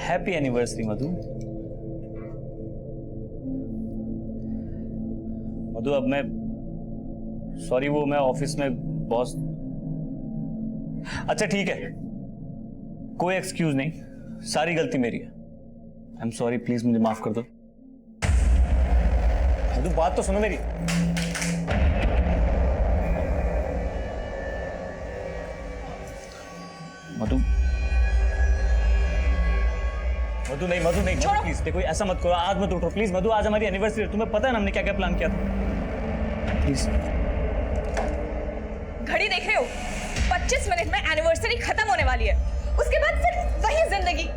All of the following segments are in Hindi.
हैप्पी एनिवर्सरी मधु। मधु अब मैं सॉरी, वो मैं ऑफिस में बॉस। अच्छा ठीक है, कोई एक्सक्यूज नहीं, सारी गलती मेरी है। आई एम सॉरी, प्लीज मुझे माफ कर दो। मधु बात तो सुनो मेरी। मधु मधु नहीं, मधु नहीं, प्लीज देखो ऐसा मत करो, आज मत उठो प्लीज। मधु आज हमारी एनिवर्सरी है, तुम्हें पता है ना हमने क्या क्या प्लान किया था। प्लीज। घड़ी देख रहे हो? 25 मिनट में एनिवर्सरी खत्म होने वाली है, उसके बाद फिर वही जिंदगी,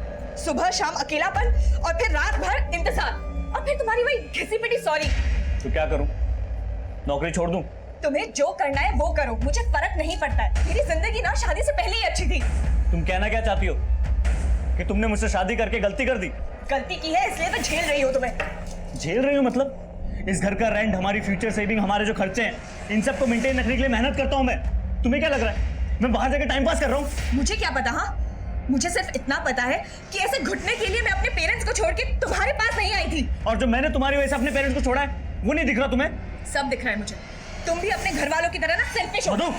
सुबह शाम अकेलापन और फिर रात भर इंतजार और फिर तुम्हारी वही घिसी पिटी सॉरी। तो क्या करूं? नौकरी छोड़ दूं? तुम्हें जो करना है वो करो, मुझे फर्क नहीं पड़ता है। मेरी जिंदगी ना शादी से पहले ही अच्छी थी। तुम कहना क्या चाहती हो कि तुमने मुझसे शादी करके गलती कर दी? गलती की है इसलिए तो झेल रही हो तुम्हें। झेल रही हूँ मतलब? इस घर का रेंट, हमारी फ्यूचर सेविंग, हमारे जो खर्चे हैं, इन सब को मेंटेन रखने के लिए मेहनत करता हूँ मैं। तुम्हें क्या लग रहा है मैं बाहर जाकर टाइम पास कर रहा हूँ? मुझे क्या पता। हाँ, मुझे सिर्फ इतना पता है कि ऐसे घुटने के लिए मैं अपने पेरेंट्स को छोड़ के तुम्हारे पास नहीं आई थी। और जो मैंने तुम्हारी वजह से अपने पेरेंट्स को छोड़ा है वो नहीं दिख रहा तुम्हें? सब दिख रहा है मुझे। तुम भी अपने घर वालों की तरह ना सेल्फिश हो। मधु!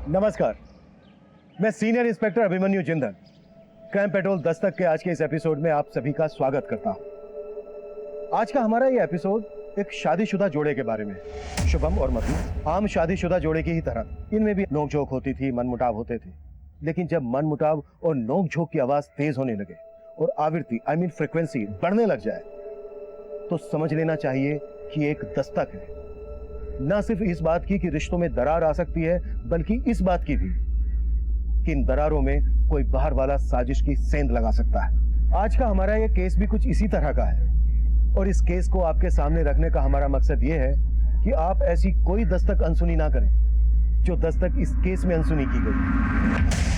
नमस्कार, मैं senior inspector Abhimanyu Jindal crime petrol Dastak के आज के इस एपिसोड में आप सभी का स्वागत करता हूं। आज का हमारा ये एपिसोड एक शादीशुदा जोड़े के बारे में। शुभम और मधु आम शादीशुदा जोड़े की ही तरह इनमें भी नोकझोंक होती थी, मनमुटाव होते थे। लेकिन जब मनमुटाव और नोकझोंक की आवाज तेज होने लगे और आवृत्ति फ्रीक्वेंसी बढ़ने लग जाए तो समझ लेना चाहिए कि एक दस्तक है। ना सिर्फ इस बात की कि रिश्तों में दरार आ सकती है, बल्कि इस बात की भी कि इन दरारों में कोई बाहर वाला साजिश की सेंध लगा सकता है। आज का हमारा ये केस भी कुछ इसी तरह का है और इस केस को आपके सामने रखने का हमारा मकसद ये है कि आप ऐसी कोई दस्तक अनसुनी ना करें जो दस्तक इस केस में अनसुनी की गई।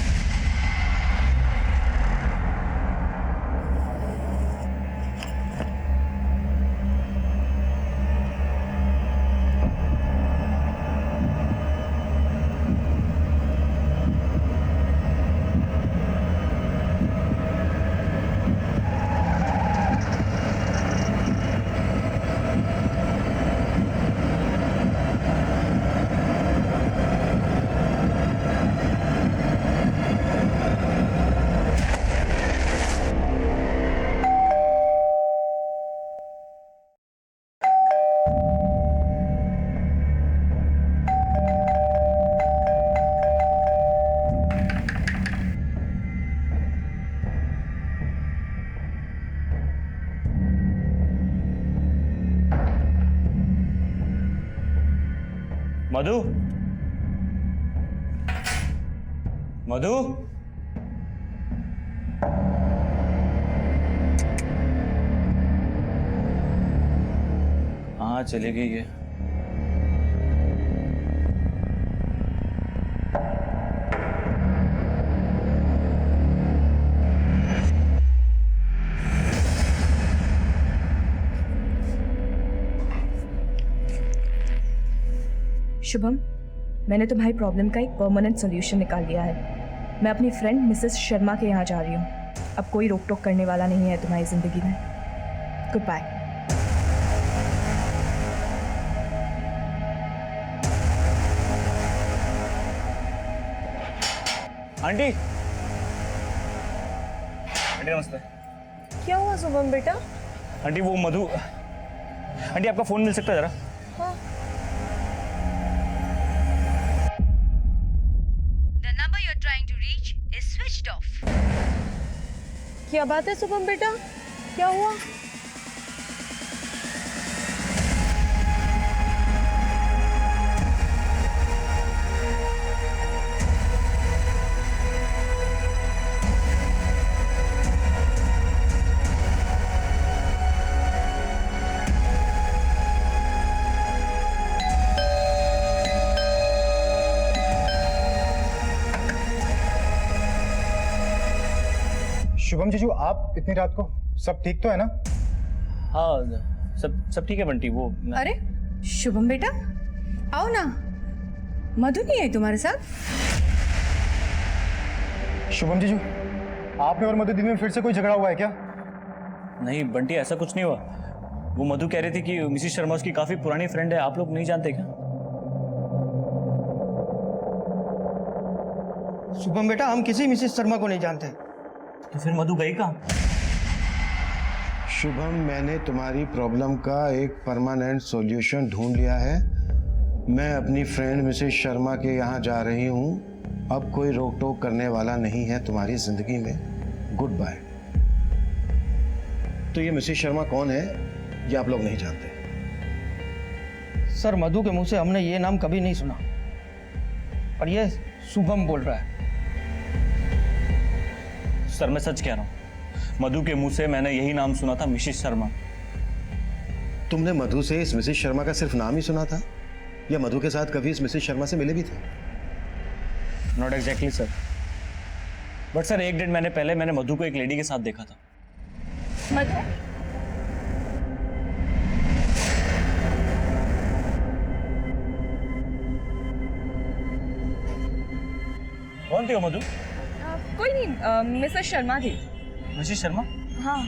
मधु! मधु! हाँ चली गई है। शुभम, मैंने तुम्हारी प्रॉब्लम का एक परमानेंट सॉल्यूशन निकाल लिया है। मैं अपनी फ्रेंड मिसेस शर्मा के यहाँ जा रही हूँ। अब कोई रोक टोक करने वाला नहीं है तुम्हारी जिंदगी में। Good bye. आंटी! आंटी नमस्ते। क्या हुआ शुभम बेटा? आंटी वो मधु, आंटी आपका फोन मिल सकता है जरा? हाँ। क्या बात है शुभम बेटा, क्या हुआ? शुभम जीजू, आप इतनी रात को, सब ठीक तो है ना? हाँ सब ठीक है बंटी। वो अरे शुभम बेटा, आओ ना। मधु नहीं है तुम्हारे साथ? शुभम जीजू, आपने और मधु दीदी में फिर से कोई झगड़ा हुआ है क्या? नहीं बंटी, ऐसा कुछ नहीं हुआ। वो मधु कह रही थी कि मिसिस शर्मा उसकी काफी पुरानी फ्रेंड है। आप लोग नहीं जानते क्या? शुभम बेटा, हम किसी मिसेस शर्मा को नहीं जानते। तो फिर मधु गई कहाँ? शुभम, मैंने तुम्हारी प्रॉब्लम का एक परमानेंट सॉल्यूशन ढूंढ लिया है। मैं अपनी फ्रेंड मिसेस शर्मा के यहाँ जा रही हूँ। अब कोई रोक टोक करने वाला नहीं है तुम्हारी जिंदगी में। Goodbye. तो ये मिसेस शर्मा कौन है, ये आप लोग नहीं जानते? सर, मधु के मुंह से हमने ये नाम कभी नहीं सुना, पर ये शुभम बोल रहा है। सर मैं सच कह रहा हूँ, मधु के मुंह से मैंने यही नाम सुना था, मिसेस शर्मा। तुमने मधु से इस मिसेस शर्मा का सिर्फ नाम ही सुना था, या मधु के साथ कभी इस मिसेस शर्मा से मिले भी थे? Not exactly sir, but sir 1 महीने पहले मैंने मधु को एक लेडी के साथ देखा था। मधु, कौन थी वो मधु? कोई नहीं, मिसेस शर्मा थी। मिसेस शर्मा? हाँ।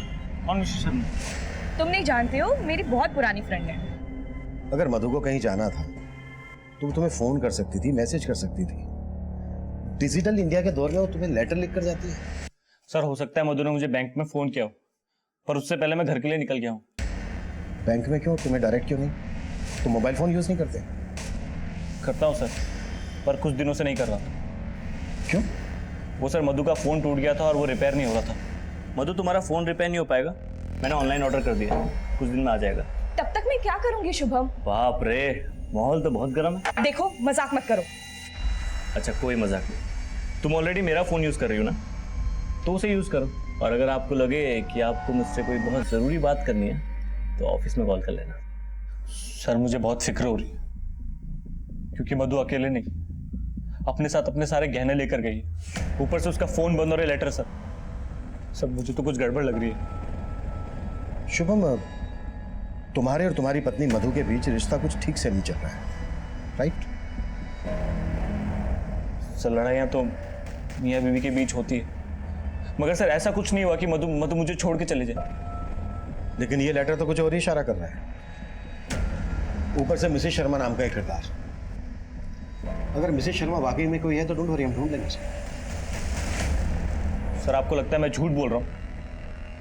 कौन मिसेस शर्मा? तुम नहीं जानते हो, मेरी बहुत पुरानी फ्रेंड है। अगर मधु को कहीं जाना था तो वो तुम्हें फोन कर सकती थी, मैसेज कर सकती थी। डिजिटल इंडिया के दौर में वो तुम्हें लेटर लिख कर जाती है। सर हो सकता है मधु ने मुझे बैंक में फोन किया हो, पर उससे पहले मैं घर के लिए निकल गया हूँ। बैंक में क्यों? तुम्हें डायरेक्ट क्यों नहीं? तुम मोबाइल फोन यूज नहीं करते? करता हूँ सर, पर कुछ दिनों से नहीं कर रहा था। क्यों? वो सर मधु का फोन टूट गया था और वो रिपेयर नहीं हो रहा था। मधु तुम्हारा फोन रिपेयर नहीं हो पाएगा, मैंने ऑनलाइन ऑर्डर कर दिया, कुछ दिन में आ जाएगा। तब तक मैं क्या करूंगी शुभम? बाप रे, माहौल तो बहुत गर्म है। देखो, मजाक मत करो। अच्छा कोई मजाक नहीं, तुम ऑलरेडी मेरा फोन यूज कर रही हो ना, तो उसे यूज करो। और अगर आपको लगे कि आपको मुझसे कोई बहुत जरूरी बात करनी है तो ऑफिस में कॉल कर लेना। सर मुझे बहुत फिक्र हो रही है, क्योंकि मधु अकेले नहीं, अपने साथ अपने सारे गहने लेकर गई, ऊपर से उसका फोन बंद और लेटर। सर मुझे तो कुछ गड़बड़ लग रही है। शुभम, तुम्हारे और तुम्हारी पत्नी मधु के बीच रिश्ता कुछ ठीक से नहीं चल रहा है, राइट? सर लड़ाइयाँ तो मियाँ बीवी के बीच होती है, मगर सर ऐसा कुछ नहीं हुआ कि मधु मुझे छोड़ के चले जाए। लेकिन ये लेटर तो कुछ और ही इशारा कर रहा है। ऊपर से मिसेस शर्मा नाम का एक किरदार। अगर मिसेस शर्मा वाकई में कोई है तो डोंट वरी, हम ढूंढ लेंगे। सर आपको लगता है मैं झूठ बोल रहा हूँ?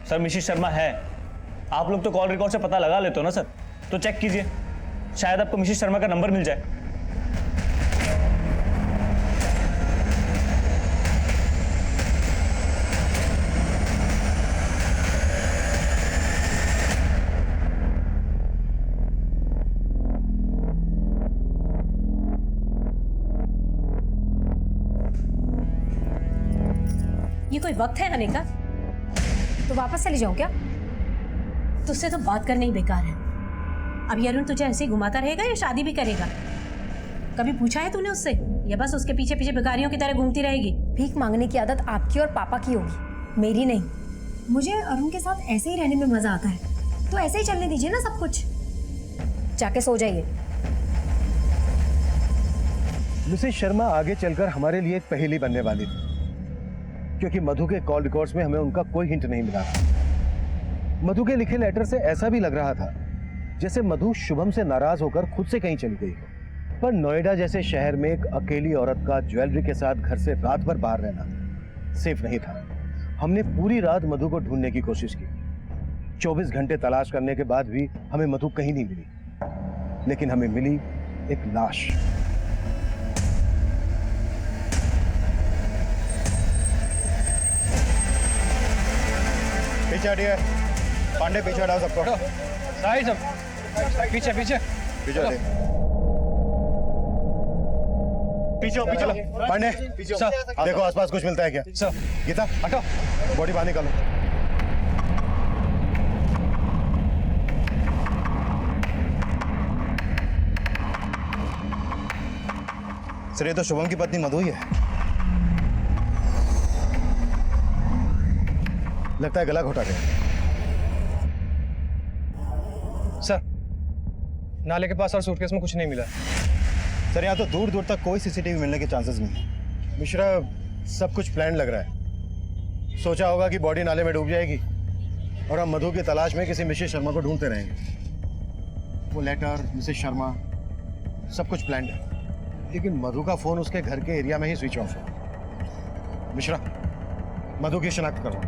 सर मिसेस शर्मा है, आप लोग तो कॉल रिकॉर्ड से पता लगा लेते हो ना सर, तो चेक कीजिए, शायद आपको मिसेस शर्मा का नंबर मिल जाए। ये कोई वक्त है आने का? तो वापस चली जाऊं क्या? तुझसे तो बात करना ही बेकार है। अब ये अरुण तुझे ऐसे ही घुमाता रहेगा या शादी भी करेगा? कभी पूछा है तूने उससे, या बस उसके पीछे पीछे भिखारियों की तरह घूमती रहेगी? भीख मांगने की आदत आपकी और पापा की होगी, मेरी नहीं। मुझे अरुण के साथ ऐसे ही रहने में मजा आता है, तो ऐसे ही चलने दीजिए ना सब कुछ। जाके सो जाइए। मिसेस शर्मा आगे चलकर हमारे लिए एक पहेली बनने वाली थी, क्योंकि मधु के कॉल रिकॉर्ड्स में हमें उनका कोई हिंट नहीं मिला। मधु के लिखे लेटर से ऐसा भी लग रहा था जैसे मधु शुभम से नाराज होकर खुद से कहीं चली गई हो। पर नोएडा जैसे शहर में एक अकेली औरत का ज्वेलरी के साथ घर से रात भर बाहर रहना सेफ नहीं था। हमने पूरी रात मधु को ढूंढने की कोशिश की, 24 घंटे तलाश करने के बाद भी हमें मधु कहीं नहीं मिली, लेकिन हमें मिली एक लाश। पीछे हटिए, पांडे पीछे हटाओ सबको। साइड सब, पीछे पीछे पीछे हटिए। पीछे पीछे पांडे, देखो आसपास कुछ मिलता है क्या? गीता हटो, बॉडी बाहर निकालो। सर ये तो शुभम की पत्नी मधु ही है। लगता है गला घोटा गया। सर, नाले के पास और सूटकेस में कुछ नहीं मिला। सर यहाँ तो दूर दूर तक कोई सीसीटीवी मिलने के चांसेस नहीं है। मिश्रा, सब कुछ प्लान लग रहा है। सोचा होगा कि बॉडी नाले में डूब जाएगी और हम मधु की तलाश में किसी मिसेस शर्मा को ढूंढते रहेंगे। वो लेटर, मिसेस शर्मा, सब कुछ प्लान है, लेकिन मधु का फोन उसके घर के एरिया में ही स्विच ऑफ है। मिश्रा, मधु की शिनाख्त करो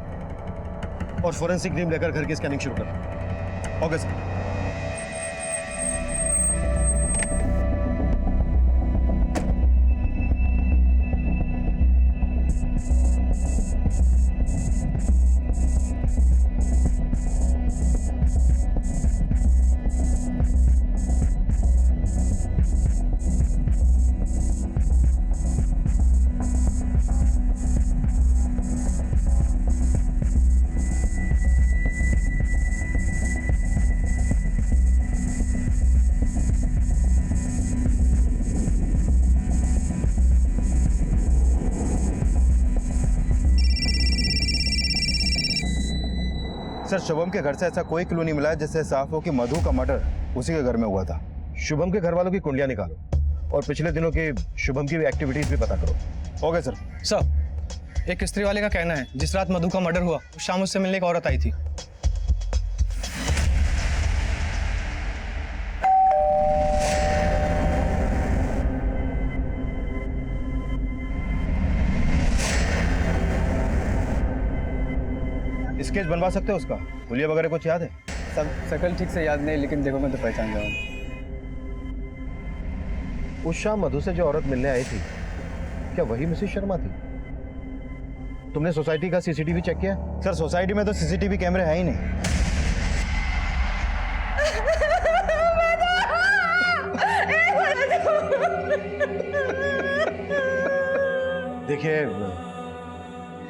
और फोरेंसिक टीम लेकर घर की स्कैनिंग शुरू करो। Okay sir. सर, शुभम के घर से ऐसा कोई क्लू नहीं मिला है जिससे साफ हो कि मधु का मर्डर उसी के घर में हुआ था। शुभम के घर वालों की कुंडलियां निकालो और पिछले दिनों की शुभम की एक्टिविटीज भी पता करो। Okay sir. सर, एक स्त्री वाले का कहना है जिस रात मधु का मर्डर हुआ उस शाम उससे मिलने एक औरत आई थी। स्केच बनवा सकते हो उसका? हुलिया वगैरह कुछ याद है? सब शक्ल ठीक से याद नहीं, लेकिन देखो मैं तो पहचान जाऊँ। उस शाम मधु से जो औरत मिलने आई थी, क्या वही मिसेस शर्मा थी? तुमने सोसाइटी का सीसीटीवी चेक किया? सर, सोसाइटी में तो सीसीटीवी कैमरे है ही नहीं। देखिए,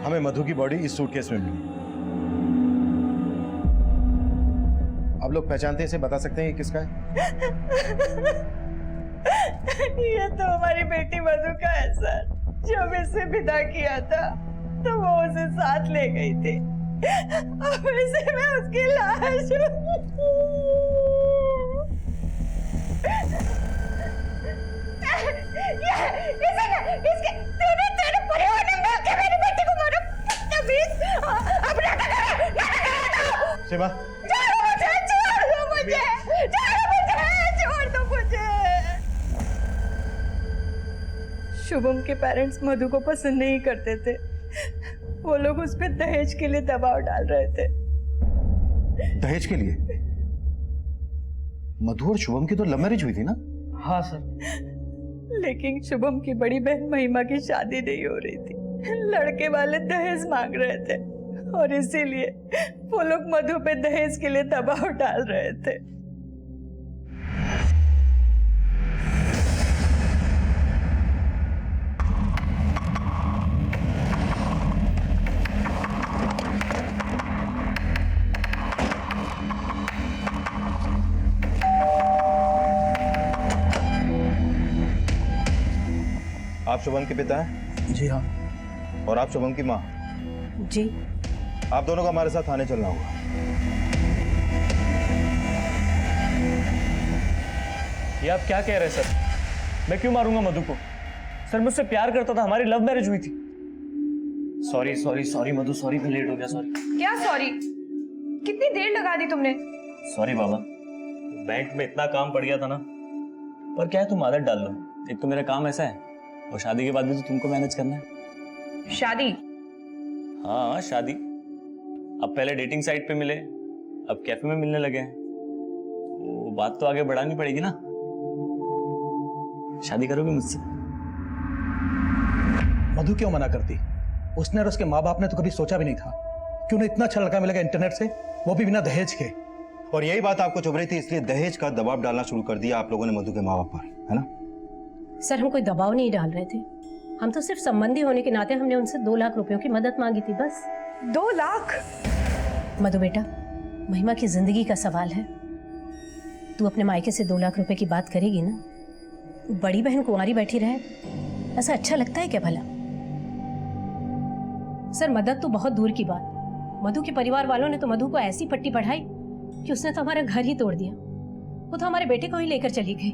हमें मधु की बॉडी इस सूटकेस में मिली। आप लोग पहचानते हैं इसे? बता सकते हैं ये किसका है? ये तो हमारी बेटी मधु का है सर। जब इसे विदा किया था तो वो उसे साथ ले गई थी। अब इसे मैं उसकी लाश तेरे परिवार ने मिलकर मेरी बेटी को मारा। अब सीमा, शुभम के पेरेंट्स मधु को पसंद नहीं करते थे। वो लोग उस पर दहेज के लिए दबाव डाल रहे थे। दहेज के लिए? मधु और शुभम की तो लव मैरिज हुई थी ना? हाँ सर। लेकिन शुभम की बड़ी बहन महिमा की शादी नहीं हो रही थी। लड़के वाले दहेज मांग रहे थे और इसीलिए वो लोग मधु पे दहेज के लिए दबाव डाल रहे थे। आप शुभम के पिता हैं? जी हाँ। और आप शुभम की माँ? जी। आप दोनों को हमारे साथ थाने चलना होगा। ये आप क्या कह रहे हैं सर? मैं क्यों मारूंगा मधु को? सर मुझसे प्यार करता था, हमारी लव मैरिज हुई थी। सॉरी सॉरी सॉरी मधु, सॉरी मैं लेट हो गया, सॉरी। क्या सॉरी? कितनी देर लगा दी तुमने? सॉरी बाबा, बैंक में इतना काम पड़ गया था ना। पर क्या है, तुम आदत डाल लो। एक तो मेरा काम ऐसा है और शादी के बाद भी तो तुमको मैनेज करना है। शादी? हाँ शादी। अब पहले डेटिंग साइट पे मिले, अब कैफे में मिलने लगे हैं। वो बात तो आगे बढ़ानी पड़ेगी ना। शादी करोगे मुझसे? मधु क्यों मना करती? उसने और उसके माँ बाप ने तो कभी सोचा भी नहीं था कि उन्हें इतना अच्छा लड़का मिलेगा इंटरनेट से, वो भी बिना दहेज के। और यही बात आपको चुभ रही थी, इसलिए दहेज का दबाव डालना शुरू कर दिया आप लोगों ने मधु के माँ बाप पर, है ना? सर, हम कोई दबाव नहीं डाल रहे थे। हम तो सिर्फ संबंधी होने के नाते हमने उनसे 2 लाख रुपयों की मदद मांगी थी, बस। 2 लाख? मधु बेटा, महिमा की जिंदगी का सवाल है। तू अपने मायके से 2 लाख रुपए की बात करेगी ना? बड़ी बहन कुंवारी बैठी रहे, ऐसा अच्छा लगता है क्या भला? सर, मदद तो बहुत दूर की बात। मधु के परिवार वालों ने तो मधु को ऐसी पट्टी पढ़ाई कि उसने तो हमारा घर ही तोड़ दिया। वो तो हमारे बेटे को ही लेकर चली गई।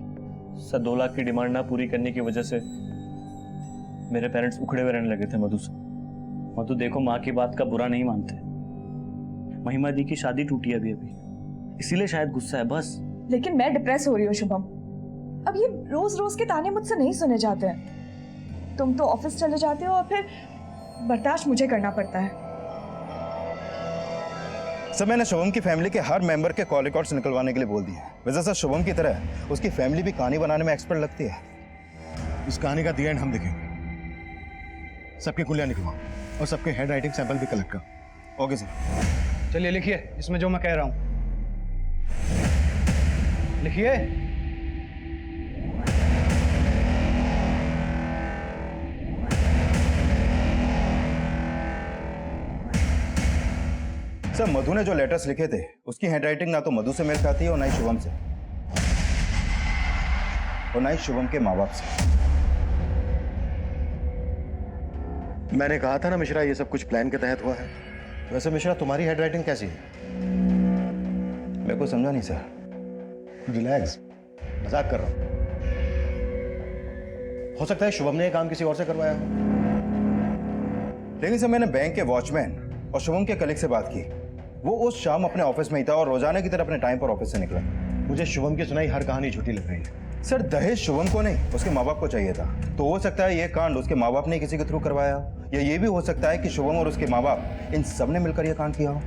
सर 2 लाख की डिमांड ना पूरी करने की वजह से मेरे पेरेंट्स उखड़े हुए रहने लगे थे मधु से। मधु देखो, माँ की बात का बुरा नहीं मानते। महिमा दी की शादी टूटी अभी अभी, इसीलिए शायद गुस्सा है बस। लेकिन मैं डिप्रेस हो रही हूँ शुभम। अब ये रोज रोज के ताने मुझसे नहीं सुने जाते हैं। तुम तो ऑफिस चले जाते हो और फिर बर्दाश्त मुझे करना पड़ता है। सर मैंने शुभम की फैमिली के हर मेंबर के कॉल रिकॉर्ड्स निकलवाने के लिए बोल दिए। वैसे सर शुभम की तरह उसकी फैमिली भी कहानी बनाने में एक्सपर्ट लगती है। इस कहानी का दी एंड हम देखेंगे। सबके कुलियां निकलवाओ और सबके हैंड राइटिंग सैंपल भी कलेक्ट करो। Okay sir. चलिए लिखिए इसमें जो मैं कह रहा हूं, लिखिए। सर मधु ने जो लेटर्स लिखे थे उसकी हैंडराइटिंग ना तो मधु से मेल खाती है और ना ही शुभम से, और ना ही शुभम के माँ बाप से। मैंने कहा था ना मिश्रा, ये सब कुछ प्लान के तहत हुआ है। वैसे मिश्रा, तुम्हारी हैंडराइटिंग कैसी है? मेरे को समझा नहीं सर। रिलैक्स, मजाक कर रहा हूं। हो सकता है शुभम ने ये काम किसी और से करवाया हो। लेकिन सर मैंने बैंक के वॉचमैन और शुभम के कलीग से बात की। वो उस शाम अपने ऑफिस में ही था और रोजाना की तरह अपने टाइम पर ऑफिस से निकला। मुझे शुभम की सुनाई हर कहानी झूठी लग रही है। सर दहेज शुभम को नहीं, उसके माँ बाप को चाहिए था। तो हो सकता है ये कांड उसके माँ बाप ने किसी के थ्रू करवाया, या ये भी हो सकता है कि शुभम और उसके माँ बाप इन सब ने मिलकर यह कांड किया हो।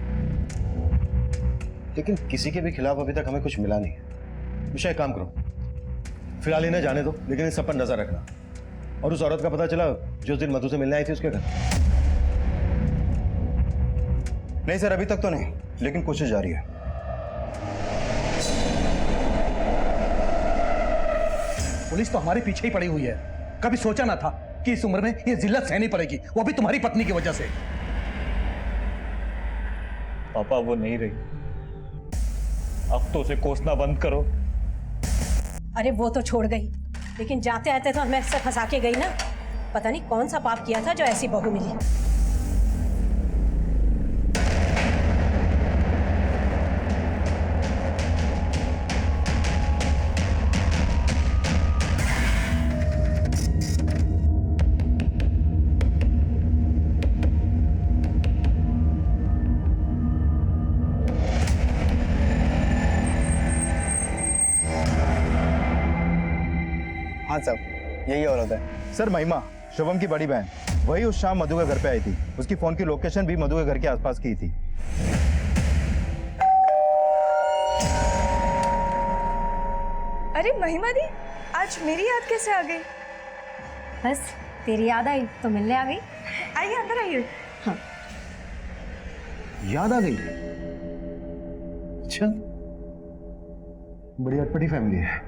लेकिन किसी के भी खिलाफ अभी तक हमें कुछ मिला नहीं है। मिश्रा, एक काम करो, फिलहाल इन्हें जाने दो, लेकिन इन सब पर नजर रखना। और उस औरत का पता चला जो उस दिन मधु से मिलने आई थी उसके घर? नहीं सर, अभी तक तो नहीं, लेकिन कोशिश जारी है। पुलिस तो हमारे पीछे ही पड़ी हुई है। कभी सोचा ना था कि इस उम्र में ये जिल्लत सहनी पड़ेगी, वो भी तुम्हारी पत्नी की वजह से। पापा वो नहीं रही, अब तो उसे कोसना बंद करो। अरे वो तो छोड़ गई, लेकिन जाते आते तो हमें अक्सर फंसा के गई ना। पता नहीं कौन सा पाप किया था जो ऐसी बहू मिली। हाँ साहब, यही औरत है। सर महिमा, शुभम की बड़ी बहन, वही उस शाम मधु के घर पे आई थी। उसकी फोन की लोकेशन भी मधु के घर के आसपास की थी। अरे महिमा दी, आज मेरी याद कैसे आ गई? बस तेरी याद आई तो मिलने आ गई। आइए अंदर आइए। याद आ गई? अच्छा, बड़ी अटपटी फैमिली है।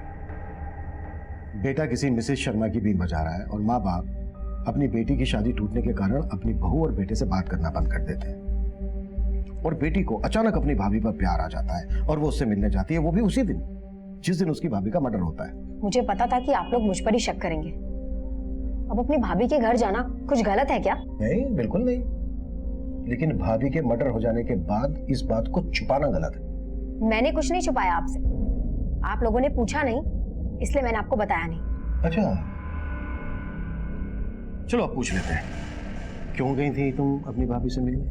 बेटा किसी मिसेस शर्मा की बीन बजा रहा है और माँ बाप अपनी बेटी की शादी टूटने के कारण अपनी बहू और बेटे से बात करना बंद कर देते हैं। और बेटी को अचानक अपनी भाभी पर प्यार आ जाता है और वो उससे मिलने जाती है, वो भी उसी दिन जिस दिन उसकी भाभी का मर्डर होता है। मुझे पता था कि आप लोग मुझ पर ही शक करेंगे। अब अपनी भाभी के घर जाना कुछ गलत है क्या? नहीं, बिल्कुल नहीं। लेकिन भाभी के मर्डर हो जाने के बाद इस बात को छुपाना गलत है। मैंने कुछ नहीं छुपाया आपसे। आप लोगों ने पूछा नहीं, इसलिए मैंने आपको बताया नहीं। अच्छा, चलो अब पूछ लेते हैं, क्यों गई थी तुम अपनी भाभी से मिलने?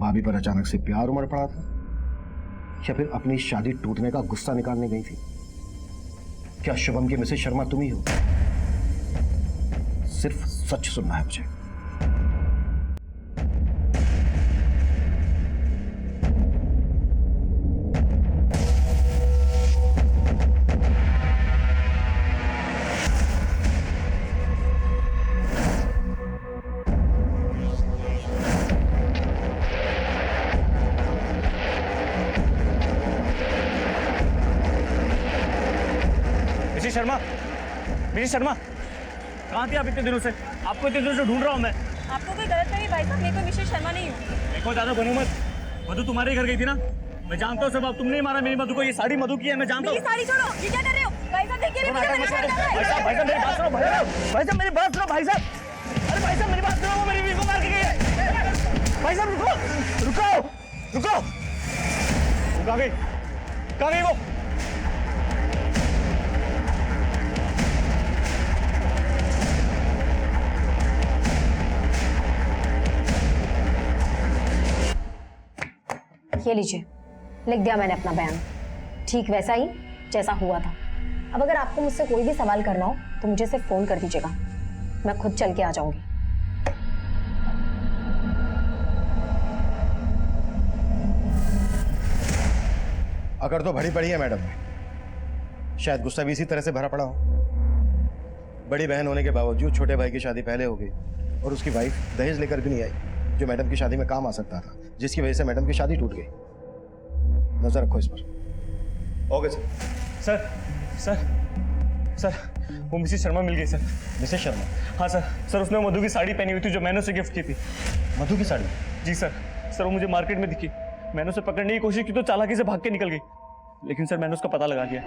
भाभी पर अचानक से प्यार उमड़ पड़ा था, या फिर अपनी शादी टूटने का गुस्सा निकालने गई थी? क्या शुभम की मिसेस शर्मा तुम ही हो? सिर्फ सच सुनना है मुझे। शर्मा, मिसेस शर्मा, कहाँ थी आप इतने दिनों से? आपको इतने दिनों से ढूंढ रहा हूँ मैं। आपको कोई गलत नहीं भाई साहब, मैं कोई मिसेस शर्मा नहीं हूँ। देखो ज्यादा बनो मत। मधु तुम्हारे घर गई थी ना, मैं जानता हूँ सब। अब तुमने ही मारा मेरी मधु को। ये साड़ी मधु की है, मैं जानता हूँ। साड़ी छोड़ो, ये क्या कर रहे हो भाई साहब? देखिए भाई साहब मेरी बात सुनो। भाई साहब मेरी बात सुनो। भाई साहब, अरे भाई साहब मेरी बात सुनो। वो मेरी बीवी को मार के गई है। भाई साहब रुको रुको रुको। कहाँ गई? कहाँ गई वो? ये लीजिए, लिख दिया मैंने अपना बयान, ठीक वैसा ही जैसा हुआ था। अब अगर आपको मुझसे कोई भी सवाल करना हो तो मुझे सिर्फ फोन कर दीजिएगा, मैं खुद चल के आ जाऊंगी। अगर तो भरी पड़ी है मैडम, शायद गुस्सा भी इसी तरह से भरा पड़ा हो। बड़ी बहन होने के बावजूद छोटे भाई की शादी पहले हो गई और उसकी वाइफ दहेज लेकर भी नहीं आई, जो मैडम की शादी में काम आ सकता था, जिसकी वजह से मैडम की शादी टूट गई। नजर रखो इस पर। Okay sir. Sir sir sir वो मिसेस शर्मा मिल गई सर। मिसेस शर्मा? हाँ सर। सर उसने मधु की साड़ी पहनी हुई थी जो मैंने उसे गिफ्ट की थी। मधु की साड़ी? जी सर। सर वो मुझे मार्केट में दिखी, मैंने उसे पकड़ने की कोशिश की तो चालाकी से भाग के निकल गई, लेकिन सर मैंने उसका पता लगा लिया।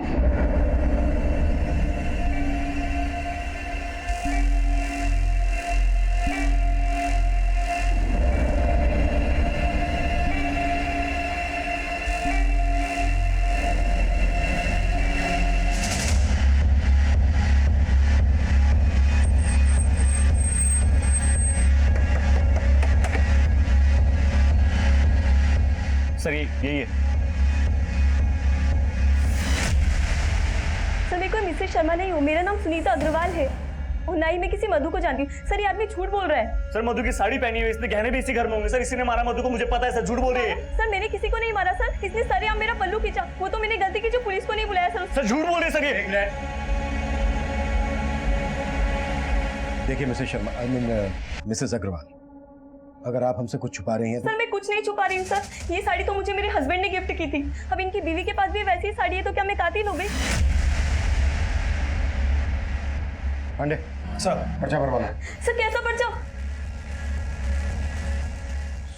सर यही है। सर मैं कोई मिसेस शर्मा नहीं हूँ, मेरा नाम सुनीता अग्रवाल है और ना ही मैं किसी मधु को जानती हूँ। सर ये आदमी झूठ बोल रहा है। सर मधु की साड़ी पहनी हुई, इसने गहने भी इसी घर में होंगे। सर इसी ने मारा मधु को, मुझे पता है सर, झूठ बोल रही है। सर मैंने किसी को नहीं मारा सर, इसने सरेआम मेरा पल्लू खींचा, वो तो मैंने गलती की जो पुलिस को नहीं बुलाया सर। सर झूठ बोल रहे सर ये। देखिए Mrs Sharma, I mean Mrs Agarwal, अगर आप हमसे कुछ छुपा रही हैं तो... सर मैं कुछ नहीं छुपा रही हूँ सर, ये साड़ी तो मुझे मेरे हस्बैंड ने गिफ्ट की थी। अब इनकी बीवी के पास भी वैसी ही साड़ी है तो क्या मैं कातिल हो गई? पांडे सर, पर्चा भरवाना। सर कैसा पर्चा?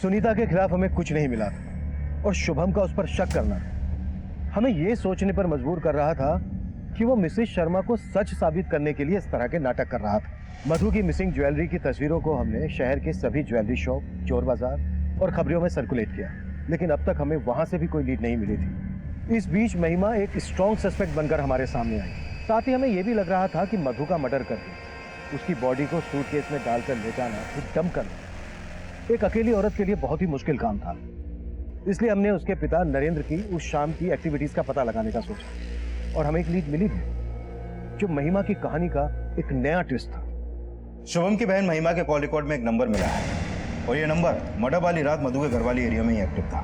सुनीता के खिलाफ हमें कुछ नहीं मिला था और शुभम का उस पर शक करना हमें यह सोचने पर मजबूर कर रहा था कि वो मिसेस शर्मा को सच साबित करने के लिए इस तरह के नाटक कर रहा था। मधु की मिसिंग ज्वेलरी की तस्वीरों को हमने शहर के सभी ज्वेलरी शॉप, चोर बाजार और खबरों में सर्कुलेट किया, लेकिन अब तक हमें वहां से भी कोई लीड नहीं मिली थी। इस बीच महिमा एक स्ट्रॉन्ग सस्पेक्ट बनकर हमारे सामने आई। साथ ही हमें यह भी लग रहा था कि मधु का मर्डर करके उसकी बॉडी को सूटकेस में डालकर ले जाना, फिर डंप करना एक अकेली औरत के लिए बहुत ही मुश्किल काम था। इसलिए हमने उसके पिता नरेंद्र की उस शाम की एक्टिविटीज का पता लगाने का सोचा और हमें एक लीड मिली भी, जो महिमा की कहानी का एक नया ट्विस्ट था। शुभम की बहन महिमा के कॉल रिकॉर्ड में एक नंबर मिला है और ये नंबर मर्डर वाली रात मधु के घर वाली एरिया में ही एक्टिव था।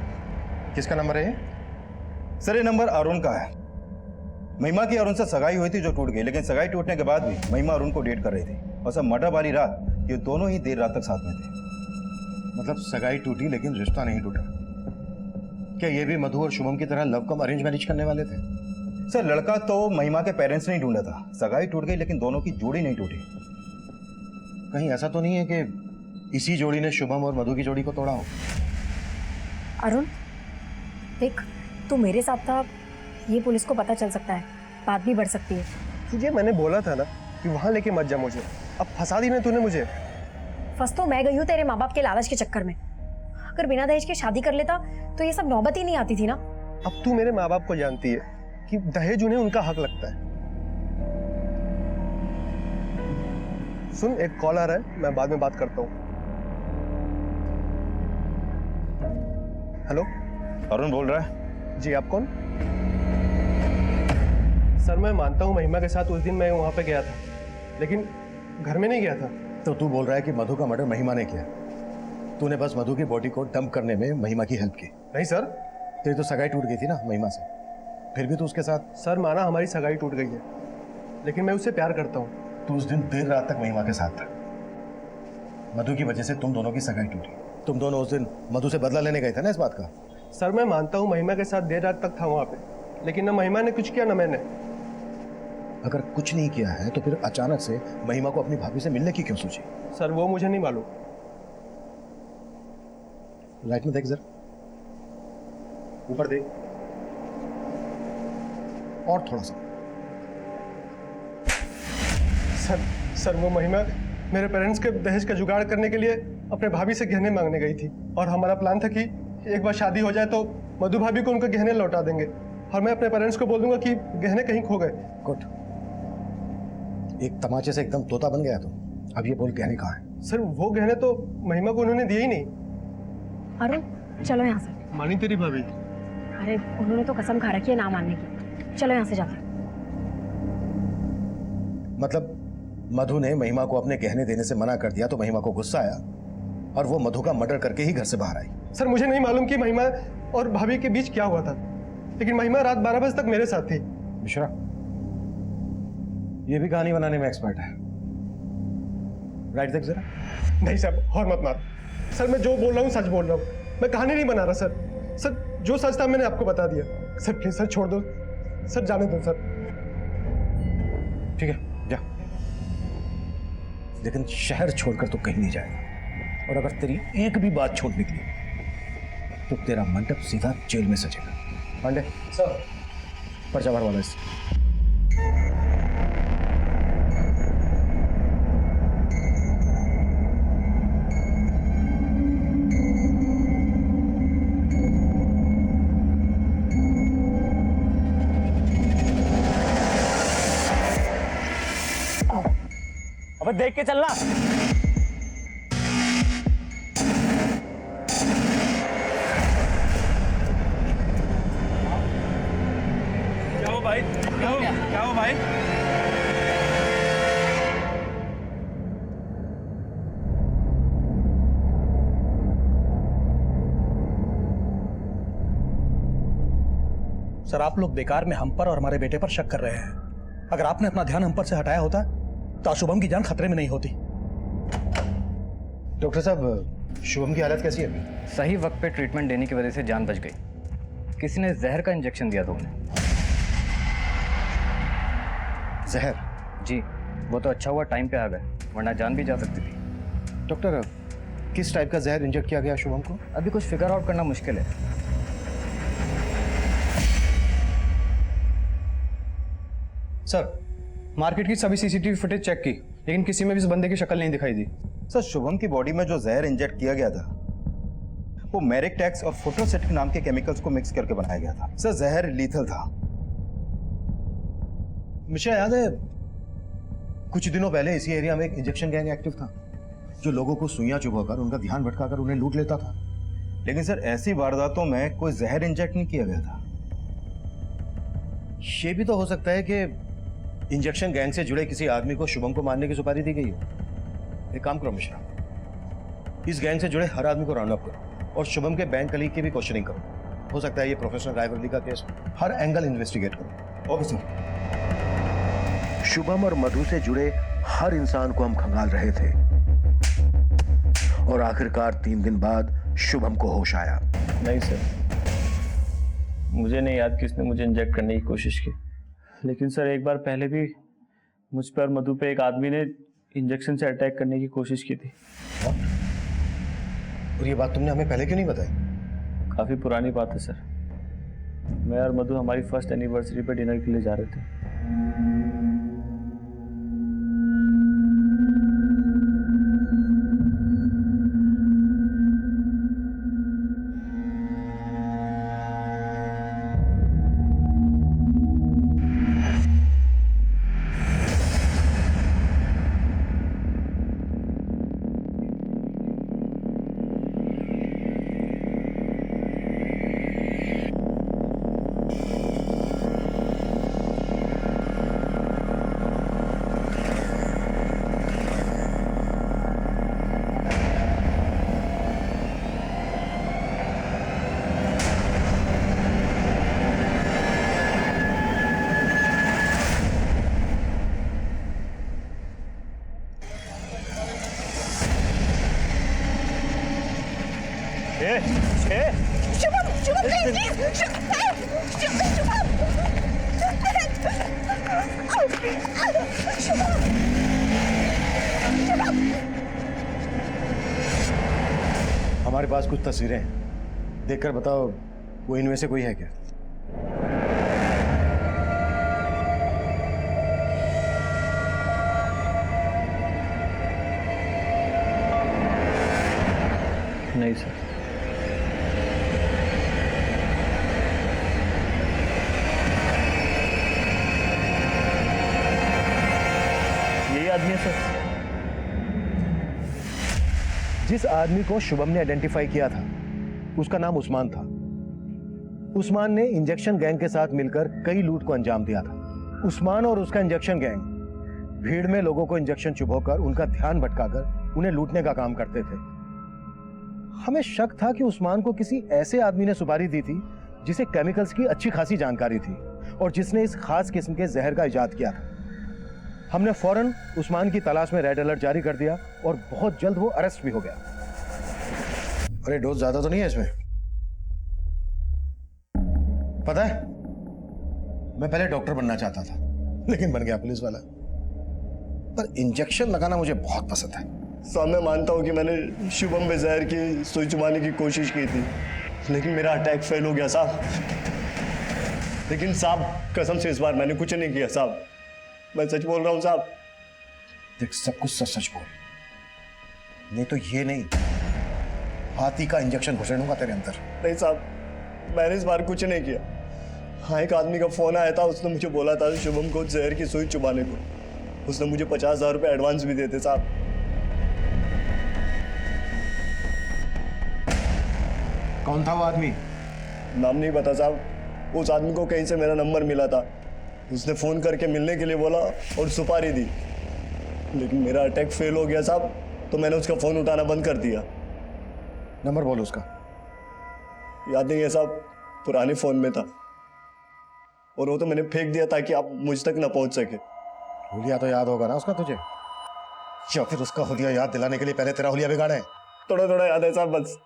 किसका नंबर है ये? सर ये नंबर अरुण का है। महिमा की अरुण से सगाई हुई थी जो टूट गई, लेकिन सगाई टूटने के बाद भी महिमा अरुण को डेट कर रही थी और सर मर्डर वाली रात ये दोनों ही देर रात तक साथ में थे। मतलब सगाई टूटी लेकिन रिश्ता नहीं टूटा। क्या ये भी मधु और शुभम की तरह लव कम अरेंज मैरिज करने वाले थे? सर लड़का तो महिमा के पेरेंट्स ने ही ढूंढा था, सगाई टूट गई लेकिन दोनों की जोड़ी नहीं टूटी। कहीं ऐसा तो नहीं है कि इसी जोड़ी ने शुभम और मधु की जोड़ी को तोड़ा हो? अरुण देख, तू मेरे साथ था, ये पुलिस को पता चल सकता है, बात भी बढ़ सकती है। तुझे मैंने बोला था ना कि वहां लेके मत जा मुझे, अब फंसा दी ना तूने मुझे। फंस तो मैं गई हूँ तेरे माँ बाप के लालच के चक्कर में। अगर बिना दहेज के शादी कर लेता तो ये सब नौबत ही नहीं आती थी ना। अब तू मेरे माँ बाप को जानती है कि दहेज उन्हें उनका हक लगता है। सुन, एक कॉल आ रहा है, मैं बाद में बात करता हूँ। हेलो, अरुण बोल रहा है। जी आप कौन? सर मैं मानता हूँ महिमा के साथ उस दिन मैं वहां पे गया था, लेकिन घर में नहीं गया था। तो तू बोल रहा है कि मधु का मर्डर महिमा ने किया? तूने बस मधु की बॉडी को डंप करने में महिमा की हेल्प की? नहीं सर। तेरी तो सगाई टूट गई थी ना महिमा से, फिर भी तू उसके साथ? सर माना हमारी सगाई टूट गई है, लेकिन मैं उससे प्यार करता हूँ। तू उस दिन देर रात तक महिमा के साथ था, मधु की वजह से तुम दोनों की सगाई टूटी। तुम दोनों उस दिन मधु से बदला लेने गए थे ना इस बात का? सर मैं मानता हूँ महिमा के साथ देर रात तक था वहाँ पे, लेकिन ना महिमा ने कुछ किया ना मैंने। अगर कुछ नहीं किया है तो फिर अचानक से महिमा को अपनी भाभी से मिलने की क्यों सोची? सर वो मुझे नहीं मालूम। लाइट में देख जरा, ऊपर देख, और थोड़ा सा। सर वो महिमा मेरे पेरेंट्स के दहेज का जुगाड़ करने के लिए अपने भाभी से गहने मांगने गई थी और हमारा प्लान था कि एक बार शादी हो जाए तो मधु भाभी को उनके गहने लौटा देंगे और मैं अपने पेरेंट्स को बोल दूंगा कि गहने कहीं खो गए। गुड, एक तमाचे से एकदम तोता बन गया तो। अब ये बोल गहने कहाँ हैं? सर वो गहने तो महिमा को उन्होंने दिए ही नहीं। अरुण चलो यहाँ से। मानी तेरी भाभी? अरे उन्होंने तो कसम खा रखी है ना मानने की। चलो यहाँ से जाते हैं। मतलब मधु ने महिमा को अपने गहने देने से मना कर दिया तो महिमा को गुस्सा आया और वो मधु का मर्डर करके ही घर से बाहर आई। सर मुझे नहीं मालूम कि महिमा और भाभी के बीच क्या हुआ था, लेकिन महिमा रात 12 बजे तक मेरे साथ थी। मिश्रा, ये भी कहानी बनाने में एक्सपर्ट है। राइट देख जरा। नहीं साहब, और मत मार सर, मैं जो बोल रहा हूँ सच बोल रहा हूँ, मैं कहानी नहीं बना रहा सर। सर जो सच था मैंने आपको बता दिया। सर प्लीज सर छोड़ दो सर, जाने दो सर। ठीक है जा, लेकिन शहर छोड़कर तो कहीं नहीं जाएगा, और अगर तेरी एक भी बात छोड़ निकली तो तेरा मंडप सीधा जेल में सजेगा। पांडे सर, पर्चा भरवा दो इससे। अबे देख के चलना। क्या हो भाई? क्या हो भाई? सर आप लोग बेकार में हम पर और हमारे बेटे पर शक कर रहे हैं। अगर आपने अपना ध्यान हम पर से हटाया होता तो शुभम की जान खतरे में नहीं होती। डॉक्टर साहब, शुभम की हालत कैसी है अभी? सही वक्त पे ट्रीटमेंट देने की वजह से जान बच गई। किसी ने जहर का इंजेक्शन दिया था उन्हें। जहर? जी, वो तो अच्छा हुआ टाइम पे आ गए, वरना जान भी जा सकती थी। डॉक्टर, किस टाइप का जहर इंजेक्ट किया गया शुभम को? अभी कुछ फिगर आउट करना मुश्किल है। सर मार्केट की सभी सीसीटीवी फुटेज चेक की, लेकिन किसी में भी इस बंदे की शक्ल नहीं दिखाई दी। सर शुभम की बॉडी में जो जहर इंजेक्ट किया गया था वो मेरिकटेक्स और फोटोसेटिक नाम के केमिकल्स को मिक्स करके बनाया गया था। सर जहर लीथल था। मुझे याद है कुछ दिनों पहले इसी एरिया में एक इंजेक्शन गैंग एक्टिव था जो लोगों को सुइयां चुभाकर उनका ध्यान भटकाकर उन्हें लूट लेता था। लेकिन सर ऐसी वारदातों में कोई जहर इंजेक्ट नहीं किया गया था। ये भी तो हो सकता है कि इंजेक्शन गैंग से जुड़े किसी आदमी को शुभम को मारने की सुपारी दी गई हो। एक काम करो मिश्रा, इस गैंग से जुड़े हर आदमी को राउंड अप करो और शुभम के बैंक कलीग की भी क्वेश्चनिंग करो। हो सकता है ये प्रोफेशनल राइवलरी का केस, हर एंगल इन्वेस्टिगेट करो। Okay sir. शुभम और मधु से जुड़े हर इंसान को हम खंगाल रहे थे और आखिरकार 3 दिन बाद शुभम को होश आया। नहीं सर, मुझे नहीं याद किसने मुझे इंजेक्ट करने की कोशिश की, लेकिन सर एक बार पहले भी मुझ पर मधु पे एक आदमी ने इंजेक्शन से अटैक करने की कोशिश की थी। और ये बात तुमने हमें पहले क्यों नहीं बताई? काफ़ी पुरानी बात है सर। मैं और मधु हमारी फर्स्ट एनिवर्सरी पे डिनर के लिए जा रहे थे। हमारे पास कुछ तस्वीरें हैं, देखकर बताओ वो इनमें से कोई है क्या? नहीं सर। यही आदमी है सर। जिस आदमी को शुभम ने आइडेंटिफाई किया था उसका नाम उस्मान था। उस्मान ने इंजेक्शन गैंग के साथ मिलकर कई लूट को अंजाम दिया था। उस्मान और उसका इंजेक्शन गैंग भीड़ में लोगों को इंजेक्शन चुभोकर उनका ध्यान भटकाकर उन्हें लूटने का काम करते थे। हमें शक था कि उस्मान को किसी ऐसे आदमी ने सुपारी दी थी जिसे केमिकल्स की अच्छी खासी जानकारी थी और जिसने इस खास किस्म के जहर का इजाद किया था। हमने फौरन उस्मान की तलाश में रेड अलर्ट जारी कर दिया और बहुत जल्द वो अरेस्ट भी हो गया। अरे डोज ज्यादा तो नहीं है इसमें? पता है, मैं पहले डॉक्टर बनना चाहता था लेकिन बन गया पुलिस वाला। पर इंजेक्शन लगाना मुझे बहुत पसंद है। साहब मैं मानता हूँ कि मैंने शुभम पे जहर की सुई चुबाने की कोशिश की थी, लेकिन मेरा अटैक फेल हो गया साहब। लेकिन साहब कसम से इस बार मैंने कुछ नहीं किया साहब, मैं सच बोल रहा हूँ साहब। देख, सब कुछ सच सच बोल, नहीं तो ये नहीं, हाथी का इंजेक्शन घुसेड़ूंगा तेरे अंदर। नहीं साहब, मैंने इस बार कुछ नहीं किया। हाँ, एक आदमी का फोन आया था, उसने मुझे बोला था शुभम को जहर की सुई चुबाने को। उसने मुझे 50,000 रुपये एडवांस भी देते साहब। कौन था वो आदमी? नाम नहीं पता साहब। उस आदमी को कहीं से मेरा नंबर मिला था, उसने फोन करके मिलने के लिए बोला और सुपारी दी, लेकिन मेरा अटैक फेल हो गया साहब, तो मैंने उसका फोन उठाना बंद कर दिया। नंबर बोलो उसका। याद नहीं है साहब, पुराने फोन में था और वो तो मैंने फेंक दिया ताकि आप मुझ तक ना पहुंच सके। हुलिया तो याद होगा ना उसका तुझे, या फिर उसका हुलिया याद दिलाने के लिए पहले तेरा हुलिया बिगाड़े? थोड़ा थोड़ा याद है साहब बस।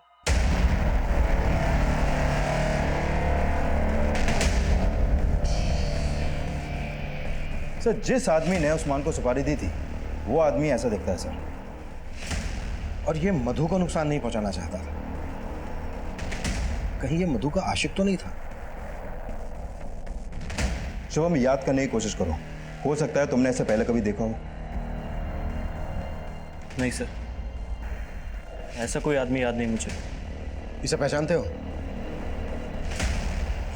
सर, जिस आदमी ने उस्मान को सुपारी दी थी वो आदमी ऐसा दिखता है सर। और ये मधु को नुकसान नहीं पहुंचाना चाहता था। कहीं ये मधु का आशिक तो नहीं था? शुभम, याद करने की कोशिश करो, हो सकता है तुमने इसे पहले कभी देखा हो। नहीं सर, ऐसा कोई आदमी याद नहीं मुझे। इसे पहचानते हो?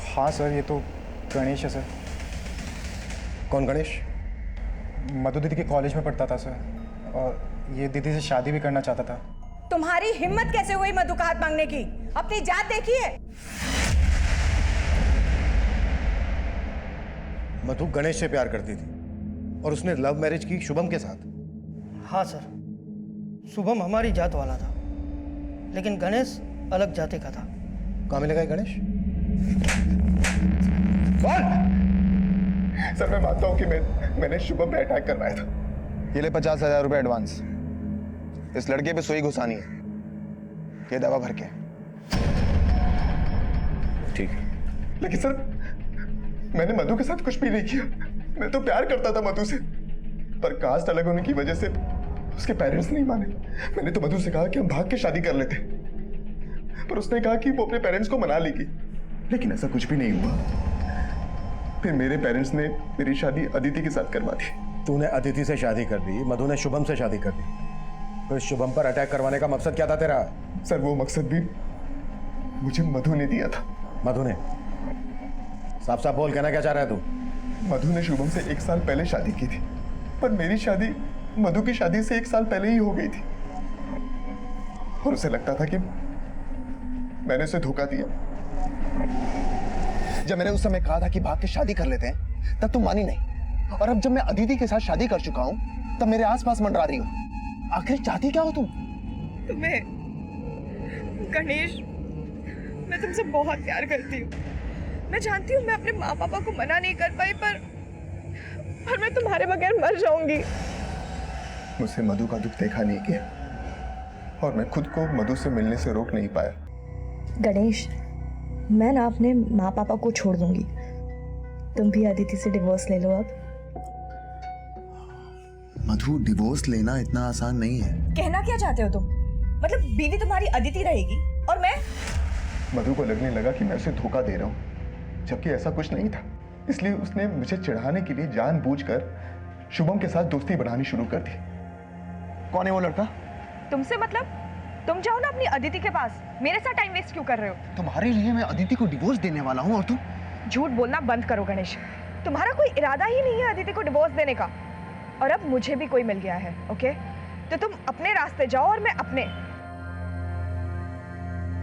हाँ सर, ये तो गणेश है सर। कौन गणेश? मधु दीदी के कॉलेज में पढ़ता था सर, और ये दीदी से शादी भी करना चाहता था। तुम्हारी हिम्मत कैसे हुई मधु का हाथ मांगने की? अपनी जात देखिए। मधु गणेश से प्यार करती थी और उसने लव मैरिज की शुभम के साथ। हाँ सर, शुभम हमारी जात वाला था, लेकिन गणेश अलग जाति का था। कहाँ मिलेगा ये गणेश? सर, मैं मानता हूँ कि मैंने शुभम पे अटैक करवाया था। ये ले 50,000 रुपए एडवांस। इस लड़के पे सुई घुसानी है, ये दवा भर के। ठीक है। लेकिन सर, मैंने मधु के साथ कुछ भी नहीं किया। मैं तो प्यार करता था मधु से, पर कास्ट अलग होने की वजह से उसके पेरेंट्स नहीं माने। मैंने तो मधु से कहा कि हम भाग के शादी कर लेते, पर उसने कहा कि वो अपने पेरेंट्स को मना लेगी, लेकिन ऐसा कुछ भी नहीं हुआ। फिर मेरे पेरेंट्स ने मेरी शादी अदिति के साथ करवा दी। तूने अदिति से शादी कर दी, मधु ने शुभम से शादी कर दी, तो शुभम पर अटैक करवाने का मकसद क्या था तेरा? सर, वो मकसद भी मुझे मधु ने दिया था। मधु ने? साफ साफ बोल, कहना क्या चाह रहा है तू? मधु ने शुभम से 1 साल पहले शादी की थी, पर मेरी शादी मधु की शादी से 1 साल पहले ही हो गई थी, और उसे लगता था कि मैंने उसे धोखा दिया। जब मैंने उस समय कहा था कि भाग के शादी कर लेते हैं, तब तुम मानी नहीं, और अब जब मैं अदिति के साथ शादी कर चुका हूं, तब मेरे आसपास मंडरा रही हो। आखिर चाहती क्या हो तुम? तुम्हें गणेश, मैं तुमसे बहुत प्यार करती हूँ। मैं जानती हूँ मैं अपने माँ पापा को मना नहीं कर पाई, पर मैं तुम्हारे बगैर मर जाऊंगी। मुझसे मधु का दुख देखा नहीं गया, और मैं खुद को मधु से मिलने से रोक नहीं पाया। गणेश, मैं ना अपने माँ पापा को छोड़ दूंगी। तुम भी अदिति से डिवोर्स ले लो अब। मधु, डिवोर्स लेना इतना आसान नहीं है। कहना क्या चाहते हो तुम? मतलब बीवी तुम्हारी अदिति रहेगी और मैं? मधु को लगने लगा कि मैं उसे धोखा दे रहा हूँ, जबकि ऐसा कुछ नहीं था। इसलिए उसने मुझे चिढ़ाने के लिए जानबूझकर शुभम के साथ दोस्ती बनानी शुरू कर दी। कौन है वो लड़का? तुमसे मतलब? तुम जाओ ना अपनी अदिति के पास, मेरे साथ टाइम वेस्ट क्यों कर रहे हो? तुम्हारे लिए मैं अदिति को डिवोर्स देने वाला हूँ, और तुम? झूठ बोलना बंद करो गणेश। तुम्हारा कोई इरादा ही नहीं है अदिति को डिवोर्स देने का, और अब मुझे भी कोई मिल गया है। ओके, तो तुम अपने रास्ते जाओ और मैं अपने।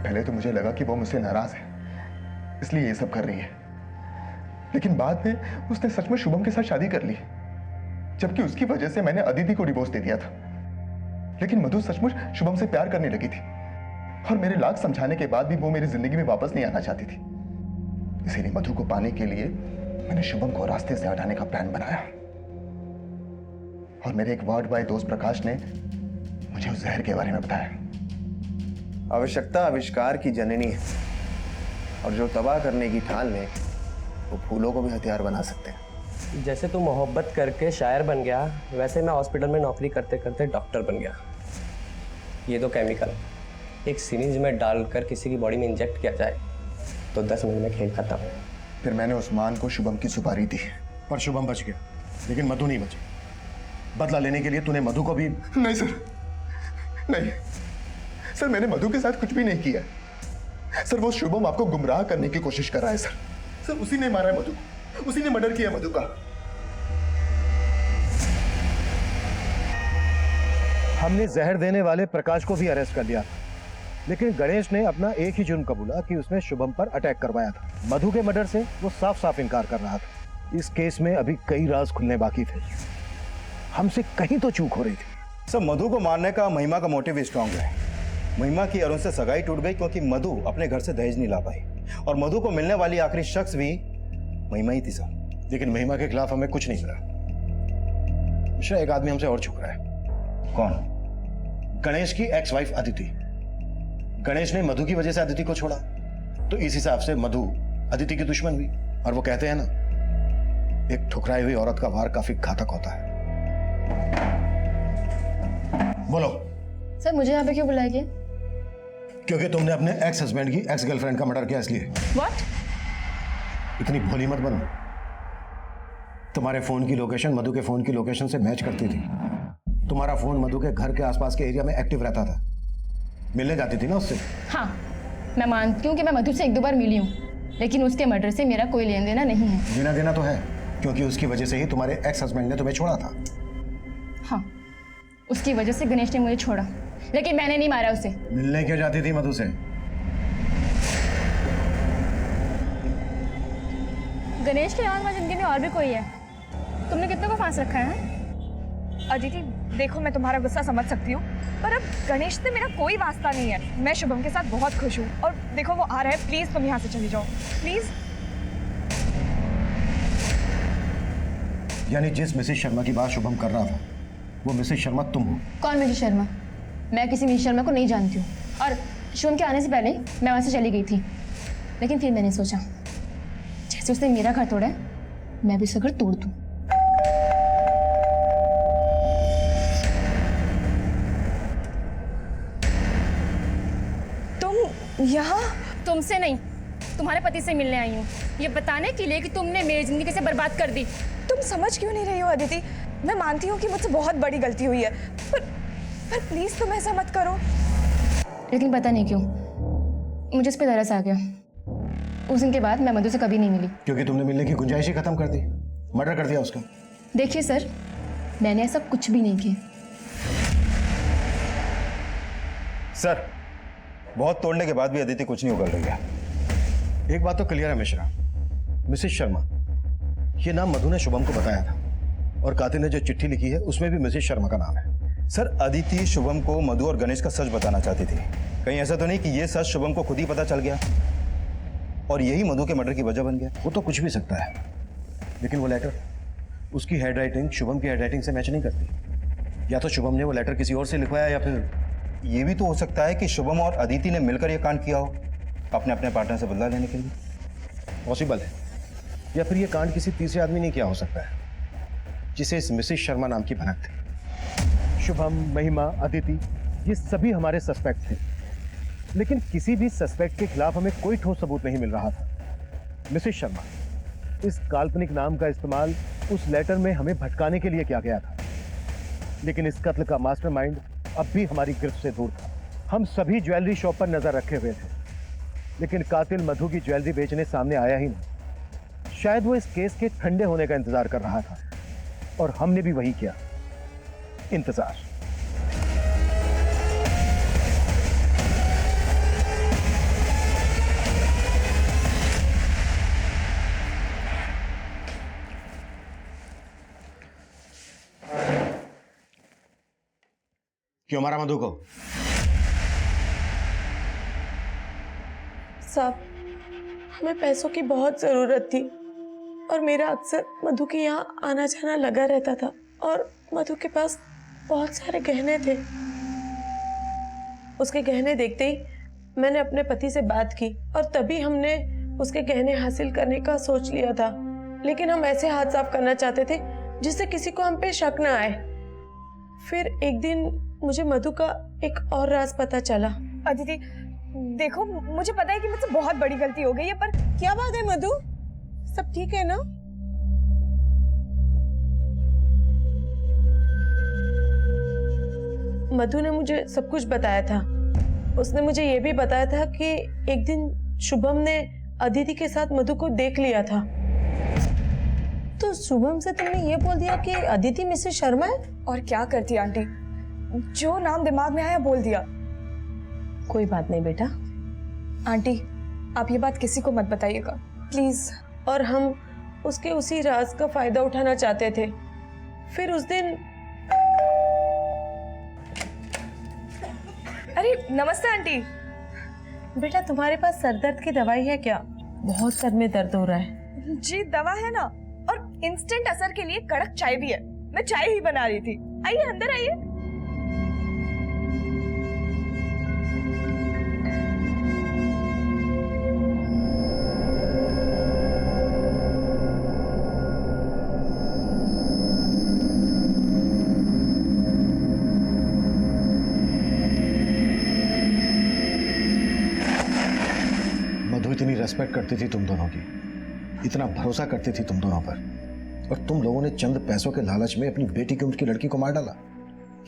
पहले तो मुझे लगा कि वो मुझसे नाराज है, इसलिए ये सब कर रही है। लेकिन बाद में उसने सच में शुभम के साथ शादी कर ली, जबकि उसकी वजह से मैंने अदिति को डिवोर्स दे दिया था। लेकिन मधु सचमुच शुभम से प्यार करने लगी थी और मेरे लाख समझाने के बाद भी वो मेरी जिंदगी में वापस नहीं आना चाहती थी। इसीलिए मधु को पाने के लिए मैंने शुभम को रास्ते से हटाने का प्लान बनाया और मेरे एक वार्ड बॉय दोस्त प्रकाश ने मुझे उस जहर के बारे में बताया। आवश्यकता आविष्कार की जननी है और जो तबाह करने की ठान ले वो फूलों को भी हथियार बना सकते हैं। जैसे तू मोहब्बत करके शायर बन गया, वैसे मैं हॉस्पिटल में नौकरी करते करते डॉक्टर बन गया। ये दो केमिकल एक सिरिंज में डालकर किसी की बॉडी में इंजेक्ट किया जाए तो 10 मिनट में खेल खत्म। फिर मैंने उस्मान को शुभम की सुपारी दी, पर शुभम बच गया, लेकिन मधु नहीं बची। बदला लेने के लिए तूने मधु को भी... नहीं सर, नहीं सर, मैंने मधु के साथ कुछ भी नहीं किया। सर वो शुभम आपको गुमराह करने की कोशिश कर रहा है सर। सर उसी ने मारा है मधु, उसी ने मर्डर किया मधु का। हमने जहर देने वाले प्रकाश को भी अरेस्ट कर लिया था, लेकिन गणेश ने अपना एक ही जुर्म कबूला कि उसने शुभम पर अटैक करवाया था। मधु के मर्डर से वो साफ साफ इनकार कर रहा था। इस केस में अभी कई राज खुलने बाकी थे। हमसे कहीं तो चूक हो रही थी। सब मधु को मारने का महिमा का मोटिव भी स्ट्रांग है। महिमा की अरुण से सगाई टूट गई क्योंकि मधु अपने घर से दहेज नहीं ला पाई और मधु को मिलने वाली आखिरी शख्स भी महिमा ही थी सर। लेकिन महिमा के खिलाफ हमें कुछ नहीं मिला। मिश्रा, एक आदमी हमसे और छुप रहा है। कौन? गणेश की एक्स वाइफ अदिति। गणेश ने मधु की वजह से अदिति को छोड़ा, तो इस हिसाब से मधु अदिति की दुश्मन हुई। और वो कहते हैं ना, एक ठुकराई हुई औरत का वार काफी घातक होता है। बोलो सर, मुझे यहाँ पे क्यों बुलाया गया? क्योंकि तुमने अपने एक्स हस्बैंड की एक्स गर्लफ्रेंड का मर्डर किया, इसलिए। व्हाट? इतनी भोली मत बनो। तुम्हारे फोन की लोकेशन मधु के फोन की लोकेशन से मैच करती थी। तुम्हारा फोन मधु के घर के आसपास के एरिया में एक्टिव रहता था। मिलने जाती थी ना उससे? हाँ, मैं मानती हूँ कि मैं मधु से 1-2 बार मिली हूँ, लेकिन उसके मर्डर से मेरा कोई लेन देना नहीं है। लेना देना तो है, क्योंकि उसकी वजह से ही तुम्हारे एक्स हस्बैंड ने तुम्हें छोड़ा था। हाँ, उसकी वजह से गणेश ने मुझे छोड़ा, लेकिन मैंने नहीं मारा उसे। मिलने क्यों जाती थी मधु से? गणेश के अलावा जिंदगी में और भी कोई है। तुमने कितने को फांस रखा है? अदिति, देखो मैं तुम्हारा गुस्सा समझ सकती हूँ, पर अब गणेश से मेरा कोई वास्ता नहीं है। मैं शुभम के साथ बहुत खुश हूँ और देखो वो आ रहा है। प्लीज तुम यहाँ से चली जाओ, प्लीज। यानी जिस मिसेस शर्मा की बात शुभम कर रहा था, वो मिसेस शर्मा तुम हो? कौन मिसेस शर्मा? मैं किसी मिसेस शर्मा को नहीं जानती हूँ, और शुभम के आने से पहले मैं वहाँ से चली गई थी। लेकिन फिर मैंने सोचा, जैसे उसने मेरा घर तोड़ा है, मैं भी उसका घर तोड़ दूँ। यहाँ? तुमसे नहीं, तुम्हारे पति से मिलने आई हूँ, ये बताने के लिए कि तुमने मेरी जिंदगी कैसे बर्बाद कर दी। तुम समझ क्यों नहीं रही हो अदिति? मैं मानती हूँ कि मुझसे बहुत बड़ी गलती हुई है, पर प्लीज तुम ऐसा मत करो। लेकिन पता नहीं क्यों मुझे इस पे तरस आ गया। उस दिन के बाद मैं मधु से कभी नहीं मिली। क्योंकि तुमने मिलने की गुंजाइश ही खत्म कर दी, मर्डर कर दिया उसका। देखिए सर, मैंने ऐसा कुछ भी नहीं किया। सर, बहुत तोड़ने के बाद भी अदिति कुछ नहीं उगल रही है। एक बात तो क्लियर है मिश्रा, मिसेस शर्मा, ये नाम मधु ने शुभम को बताया था, और कातिल ने जो चिट्ठी लिखी है उसमें भी मिसेस शर्मा का नाम है। सर, अदिति शुभम को मधु और गणेश का सच बताना चाहती थी। कहीं ऐसा तो नहीं कि ये सच शुभम को खुद ही पता चल गया और यही मधु के मर्डर की वजह बन गया? वो तो कुछ भी सकता है, लेकिन वो लेटर, उसकी हैंडराइटिंग शुभम की हैंडराइटिंग से मैच नहीं करती। या तो शुभम ने वो लेटर किसी और से लिखवाया, या फिर ये भी तो हो सकता है कि शुभम और अदिति ने मिलकर यह कांड किया हो, अपने अपने पार्टनर से बदला लेने के लिए। पॉसिबल है। या फिर ये कांड किसी तीसरे आदमी ने किया हो सकता है, जिसे इस मिसेस शर्मा नाम की भनक थी। शुभम, महिमा, अदिति, ये सभी हमारे सस्पेक्ट थे, लेकिन किसी भी सस्पेक्ट के खिलाफ हमें कोई ठोस सबूत नहीं मिल रहा था। मिसेस शर्मा, इस काल्पनिक नाम का इस्तेमाल उस लेटर में हमें भटकाने के लिए किया गया था, लेकिन इस कत्ल का मास्टरमाइंड अब भी हमारी गिरफ्त से दूर था। हम सभी ज्वेलरी शॉप पर नजर रखे हुए थे, लेकिन कातिल मधु की ज्वेलरी बेचने सामने आया ही नहीं। शायद वो इस केस के ठंडे होने का इंतजार कर रहा था, और हमने भी वही किया, इंतजार। क्यों मारा मधु को? साहब, हमें पैसों की बहुत ज़रूरत थी और मेरा अक्सर मधु के यहाँ आना जाना लगा रहता था और मधु के पास बहुत सारे गहने थे। उसके गहने देखते ही मैंने अपने पति से बात की और तभी हमने उसके गहने हासिल करने का सोच लिया था, लेकिन हम ऐसे हाथ साफ करना चाहते थे जिससे किसी को हम पे शक ना आए। फिर एक दिन मुझे मधु का एक और राज पता चला। अदिति देखो, मुझे पता है कि मुझसे बहुत बड़ी गलती हो गई है, पर क्या बात है मधु, सब ठीक है ना? मधु ने मुझे सब कुछ बताया था। उसने मुझे ये भी बताया था कि एक दिन शुभम ने अदिति के साथ मधु को देख लिया था। तो शुभम से तुमने ये बोल दिया कि अदिति मिसेस शर्मा है? और क्या करती आंटी, जो नाम दिमाग में आया बोल दिया। कोई बात नहीं बेटा। आंटी आप ये बात किसी को मत बताइएगा प्लीज। और हम उसके उसी राज का फायदा उठाना चाहते थे। फिर उस दिन अरे नमस्ते आंटी। बेटा तुम्हारे पास सर दर्द की दवाई है क्या? बहुत सर में दर्द हो रहा है। जी दवा है ना, और इंस्टेंट असर के लिए कड़क चाय भी है। मैं चाय ही बना रही थी। आइए अंदर आइए। मधु इतनी रेस्पेक्ट करती थी तुम दोनों की, इतना भरोसा करती थी तुम दोनों पर, और तुम लोगों ने चंद पैसों के लालच में अपनी बेटी की उम्र की लड़की को मार डाला।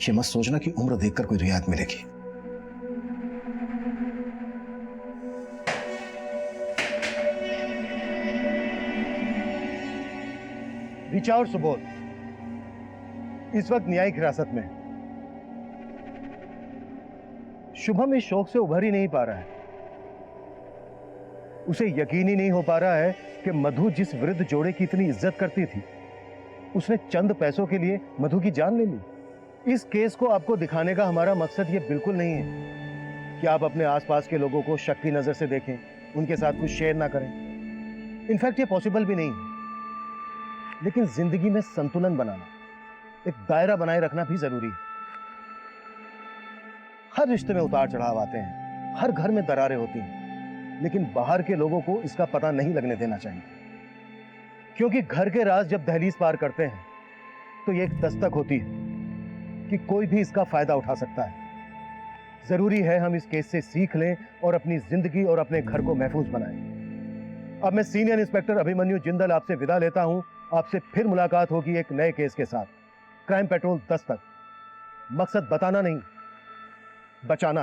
ये मत सोचना कि उम्र देखकर कोई रियायत मिलेगी। ऋचा और सुबोध इस वक्त न्यायिक हिरासत में। शुभम इस शौक से उभर ही नहीं पा रहा है। उसे यकीन ही नहीं हो पा रहा है कि मधु जिस वृद्ध जोड़े की इतनी इज्जत करती थी, उसने चंद पैसों के लिए मधु की जान ले ली। इस केस को आपको दिखाने का हमारा मकसद ये बिल्कुल नहीं है कि आप अपने आसपास के लोगों को शक की नजर से देखें, उनके साथ कुछ शेयर ना करें। इनफैक्ट ये पॉसिबल भी नहीं है। लेकिन जिंदगी में संतुलन बनाना, एक दायरा बनाए रखना भी जरूरी है। हर रिश्ते में उतार चढ़ाव आते हैं, हर घर में दरारें होती हैं, लेकिन बाहर के लोगों को इसका पता नहीं लगने देना चाहिए, क्योंकि घर के राज जब दहलीज पार करते हैं तो ये एक दस्तक होती है कि कोई भी इसका फायदा उठा सकता है। जरूरी है हम इस केस से सीख लें और अपनी जिंदगी और अपने घर को महफूज बनाएं। अब मैं सीनियर इंस्पेक्टर अभिमन्यु जिंदल आपसे विदा लेता हूं। आपसे फिर मुलाकात होगी एक नए केस के साथ। क्राइम पेट्रोल 10 तक। मकसद बताना नहीं, बचाना।